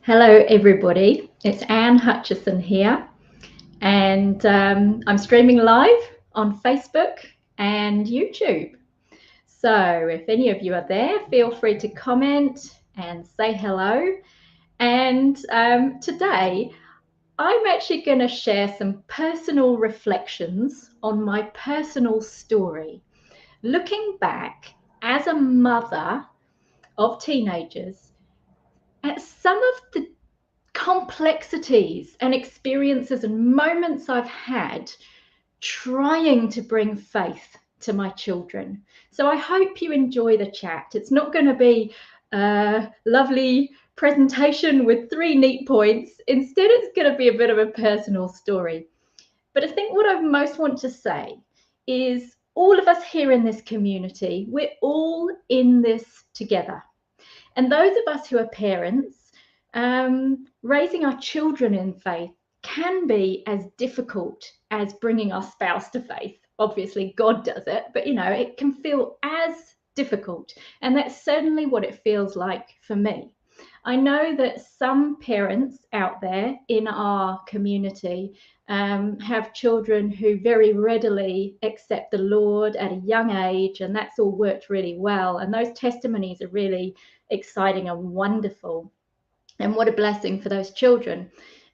Hello, everybody. It's Anne Hutchison here, and I'm streaming live on Facebook and YouTube. So, if any of you are there, feel free to comment and say hello. And today, I'm actually going to share some personal reflections on my personal story, looking back as a mother of teenagers at some of the complexities and experiences and moments I've had trying to bring faith to my children. So I hope you enjoy the chat. It's not going to be a lovely presentation with 3 neat points. Instead, it's going to be a bit of a personal story. But I think what I most want to say is all of us here in this community, we're all in this together. And those of us who are parents, raising our children in faith can be as difficult as bringing our spouse to faith. Obviously, God does it, but it can feel as difficult. And that's certainly what it feels like for me. I know that some parents out there in our community have children who very readily accept the Lord at a young age, and that's all worked really well. And those testimonies are really exciting and wonderful. And what a blessing for those children.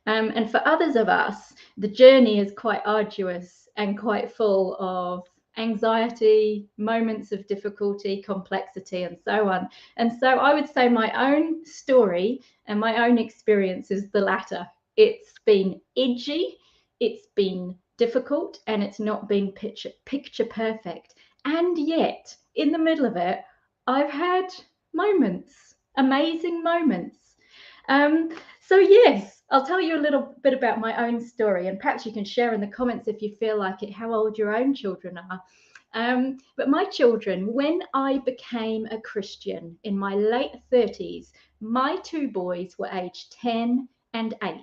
And for others of us, the journey is quite arduous and quite full of anxiety, moments of difficulty, complexity, and so on. And so I would say my own story and my own experience is the latter. It's been edgy, it's been difficult, and it's not been picture perfect. And yet, in the middle of it, I've had moments, amazing moments. So yes, I'll tell you a little bit about my own story, and perhaps you can share in the comments if you feel like it how old your own children are. But my children, when I became a Christian in my late 30s, my 2 boys were aged 10 and 8.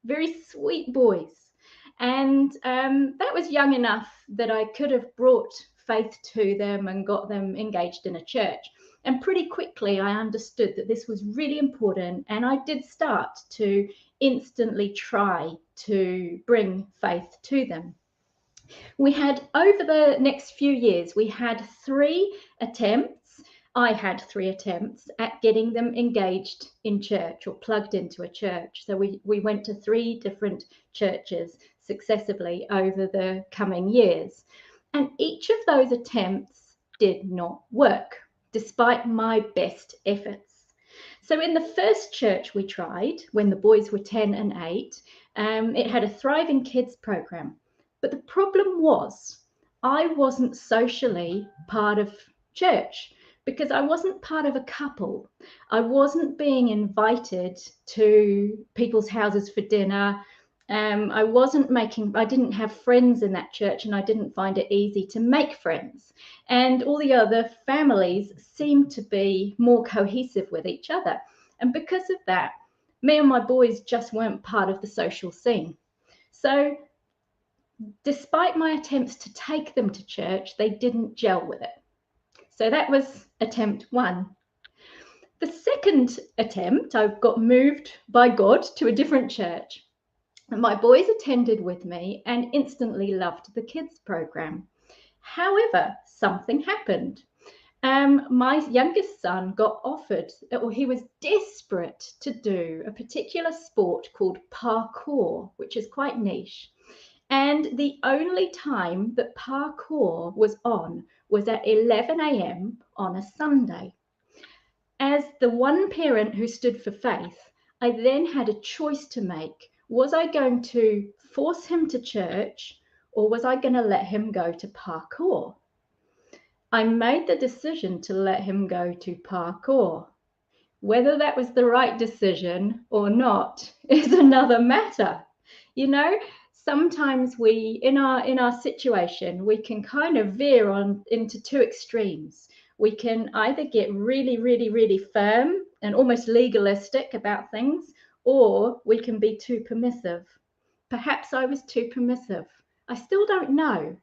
Very sweet boys. And that was young enough that I could have brought faith to them and got them engaged in a church. And pretty quickly, I understood that this was really important. And I did start to instantly try to bring faith to them. We had, over the next few years, we had 3 attempts. I had 3 attempts at getting them engaged in church or plugged into a church. So we went to 3 different churches successively over the coming years. And each of those attempts did not work, despite my best efforts. So in the first church we tried, when the boys were 10 and 8, it had a thriving kids program. But the problem was I wasn't socially part of church because I wasn't part of a couple. I wasn't being invited to people's houses for dinner. I didn't have friends in that church, and I didn't find it easy to make friends. And all the other families seemed to be more cohesive with each other. And because of that, me and my boys just weren't part of the social scene. So despite my attempts to take them to church, they didn't gel with it. So that was attempt 1. The second attempt, I got moved by God to a different church. And my boys attended with me and instantly loved the kids program. However, something happened. My youngest son got offered, or he was desperate to do a particular sport called parkour, which is quite niche. And the only time that parkour was on was at 11 a.m. on a Sunday. As the one parent who stood for faith, I then had a choice to make. Was I going to force him to church, or was I going to let him go to parkour? I made the decision to let him go to parkour. Whether that was the right decision or not is another matter. Sometimes we, in our situation, we can kind of veer on into 2 extremes. We can either get really, really, really firm and almost legalistic about things, or we can be too permissive. Perhaps I was too permissive. I still don't know.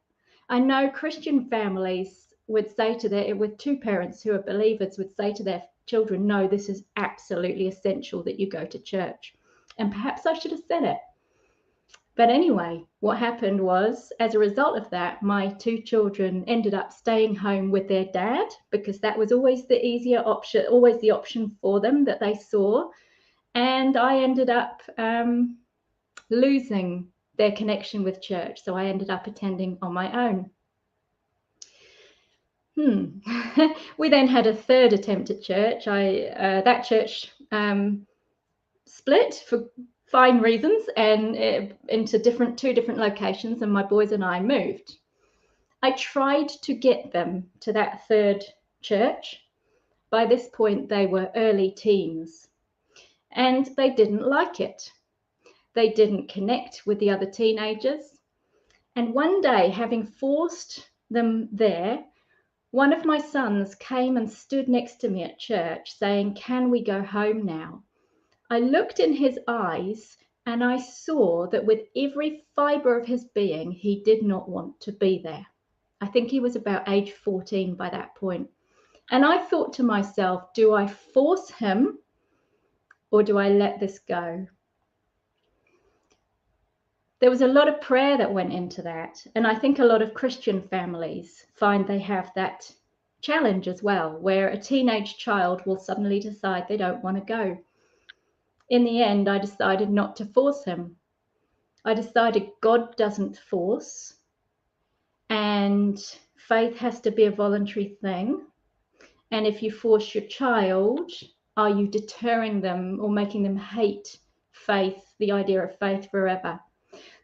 I know Christian families would say to with 2 parents who are believers would say to their children, no, this is absolutely essential that you go to church. And perhaps I should have said it. But anyway, what happened was, as a result of that, my two children ended up staying home with their dad because that was always the easier option, always the option for them that they saw. And I ended up losing their connection with church. So I ended up attending on my own. We then had a third attempt at church. That church split for fine reasons and into two different locations, and my boys and I moved. I tried to get them to that third church. By this point, they were early teens, and they didn't like it. They didn't connect with the other teenagers. And one day, having forced them there, one of my sons came and stood next to me at church saying, "Can we go home now?" I looked in his eyes and I saw that with every fibre of his being, he did not want to be there. I think he was about age 14 by that point. And I thought to myself, do I force him or do I let this go? There was a lot of prayer that went into that. And I think a lot of Christian families find they have that challenge as well, where a teenage child will suddenly decide they don't want to go. In the end, I decided not to force him. I decided God doesn't force, and faith has to be a voluntary thing. And if you force your child, are you deterring them or making them hate faith, the idea of faith forever?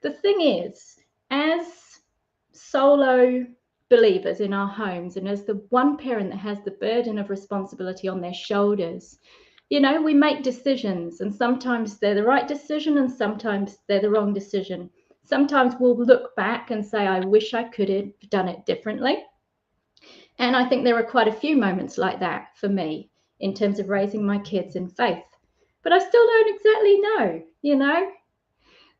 The thing is, as solo believers in our homes, and as the one parent that has the burden of responsibility on their shoulders, we make decisions, and sometimes they're the right decision and sometimes they're the wrong decision. Sometimes we'll look back and say, I wish I could have done it differently. And I think there are quite a few moments like that for me in terms of raising my kids in faith. But I still don't exactly know.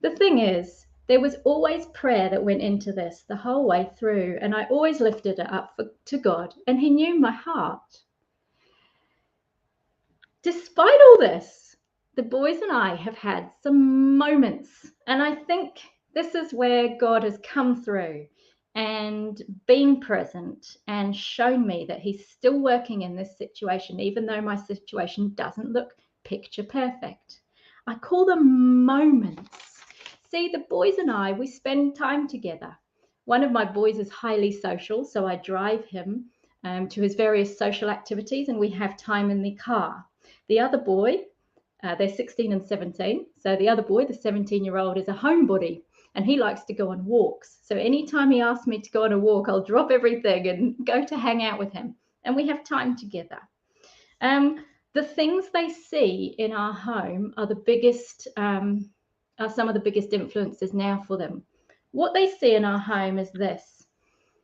The thing is, there was always prayer that went into this the whole way through, and I always lifted it up to God, and He knew my heart. Despite all this, the boys and I have had some moments, and I think this is where God has come through and been present and shown me that He's still working in this situation, even though my situation doesn't look picture perfect. I call them moments. See, the boys and I, we spend time together. One of my boys is highly social, so I drive him to his various social activities, and we have time in the car. The other boy, they're 16 and 17. So the other boy, the 17-year-old, is a homebody and he likes to go on walks. So anytime he asks me to go on a walk, I'll drop everything and go to hang out with him. And we have time together. The things they see in our home are some of the biggest influences now for them. What they see in our home is this.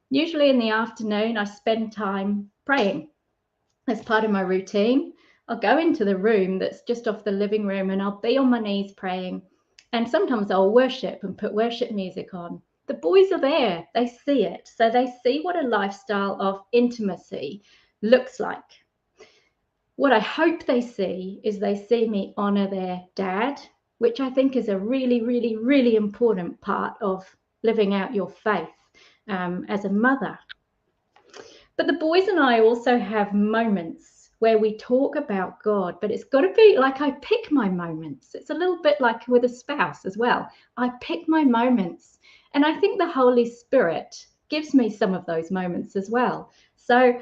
Usually in the afternoon, I spend time praying as part of my routine. I'll go into the room that's just off the living room and I'll be on my knees praying. And sometimes I'll worship and put worship music on. The boys are there, they see it. So they see what a lifestyle of intimacy looks like. What I hope they see is they see me honor their dad, which I think is a really, really, really important part of living out your faith as a mother. But the boys and I also have moments where we talk about God, but it's got to be like I pick my moments. It's a little bit like with a spouse as well. I pick my moments, and I think the Holy Spirit gives me some of those moments as well. So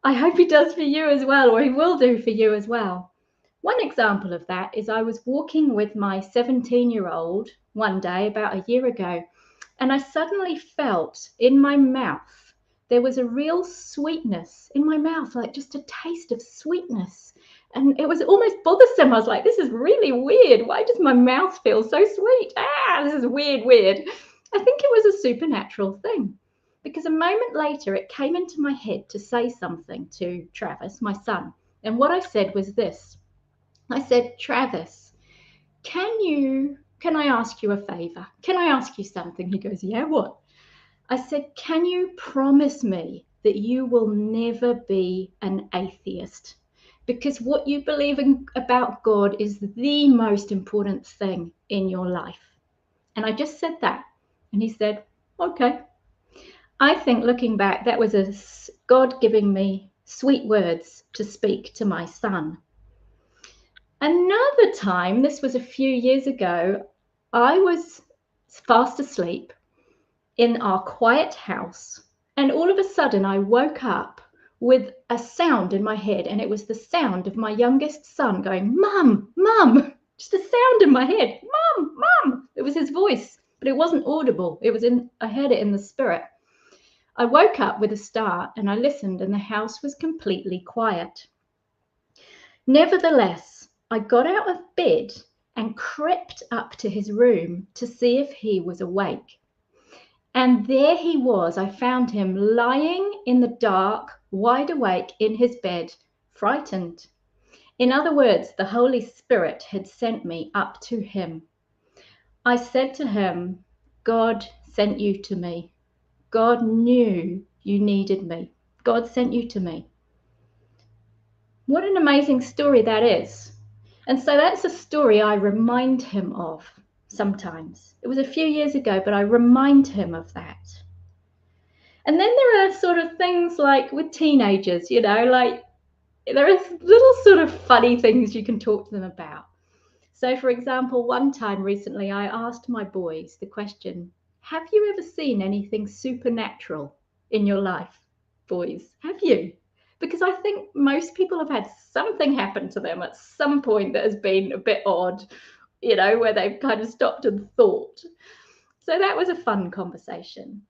I hope He does for you as well, or He will do for you as well. One example of that is I was walking with my 17-year-old one day about a year ago, and I suddenly felt in my mouth there was a real sweetness in my mouth, like just a taste of sweetness. And it was almost bothersome. I was like, this is really weird. Why does my mouth feel so sweet? This is weird. I think it was a supernatural thing, because a moment later it came into my head to say something to Travis, my son. And what I said was this. I said, Travis, can I ask you a favor? Can I ask you something? He goes, yeah, what? I said, can you promise me that you will never be an atheist? because what you believe about God is the most important thing in your life. And I just said that. And he said, okay. I think looking back, that was a God giving me sweet words to speak to my son. Another time, this was a few years ago, I was fast asleep in our quiet house, and all of a sudden I woke up with a sound in my head, and it was the sound of my youngest son going, Mum, Mum, just a sound in my head, Mum, Mum. It was his voice, but it wasn't audible. I heard it in the spirit. I woke up with a start and I listened, and the house was completely quiet. Nevertheless, I got out of bed and crept up to his room to see if he was awake. And there he was. I found him lying in the dark, wide awake in his bed, frightened. In other words, the Holy Spirit had sent me up to him. I said to him, God sent you to me. God knew you needed me. God sent you to me. What an amazing story that is. And so that's a story I remind him of sometimes. It was a few years ago, but I remind him of that. And then there are sort of things like with teenagers, like there are little sort of funny things you can talk to them about. So, for example, one time recently, I asked my boys the question, have you ever seen anything supernatural in your life, boys? Have you? Because I think most people have had something happen to them at some point that has been a bit odd, where they've kind of stopped and thought. So that was a fun conversation.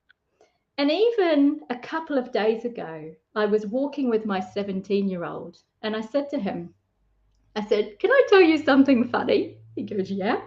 And even a couple of days ago, I was walking with my 17-year-old and I said to him, can I tell you something funny? He goes, yeah.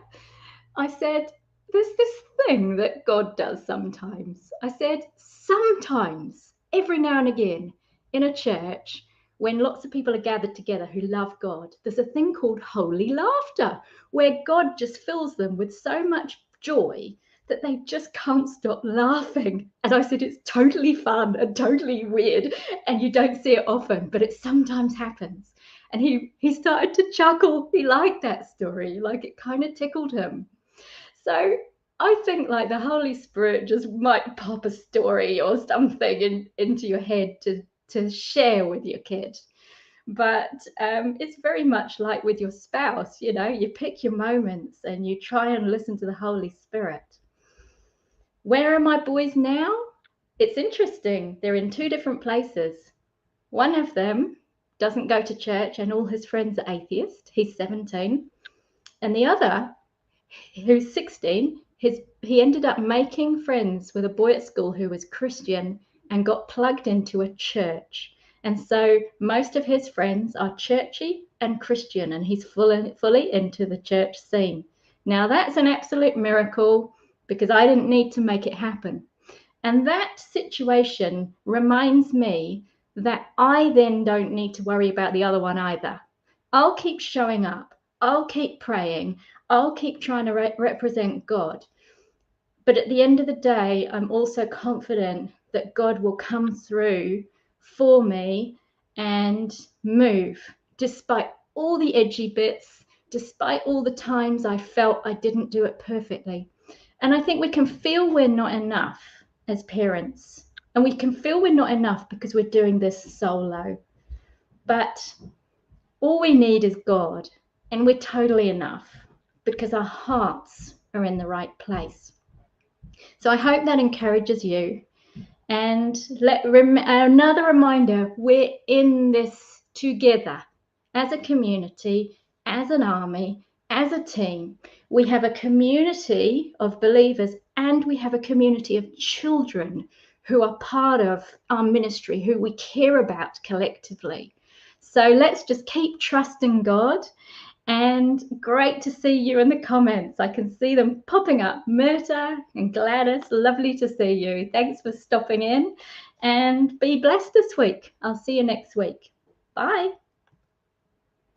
I said, there's this thing that God does sometimes. I said, sometimes, every now and again, in a church, when lots of people are gathered together who love God, there's a thing called holy laughter, where God just fills them with so much joy that they just can't stop laughing. And I said, it's totally fun and totally weird, and you don't see it often, but it sometimes happens. And he started to chuckle. He liked that story, like it kind of tickled him. So I think like the Holy Spirit just might pop a story or something into your head to share with your kid. But it's very much like with your spouse, you pick your moments and you try and listen to the Holy Spirit. Where are my boys now? It's interesting. They're in two different places. One of them doesn't go to church and all his friends are atheists. He's 17. And the other, who's 16, he ended up making friends with a boy at school who was Christian and got plugged into a church. And so most of his friends are churchy and Christian, and he's fully into the church scene. Now that's an absolute miracle because I didn't need to make it happen. And that situation reminds me that I then don't need to worry about the other one either. I'll keep showing up. I'll keep praying. I'll keep trying to represent God. But at the end of the day, I'm also confident that God will come through for me and move despite all the edgy bits, despite all the times I felt I didn't do it perfectly. And I think we can feel we're not enough as parents, and we can feel we're not enough because we're doing this solo. But all we need is God, and we're totally enough because our hearts are in the right place. So I hope that encourages you. And another reminder, we're in this together as a community, as an army, as a team. We have a community of believers and we have a community of children who are part of our ministry, who we care about collectively. So let's just keep trusting God. And great to see you in the comments. I can see them popping up. Myrta and Gladys, lovely to see you. Thanks for stopping in and be blessed this week. I'll see you next week. Bye.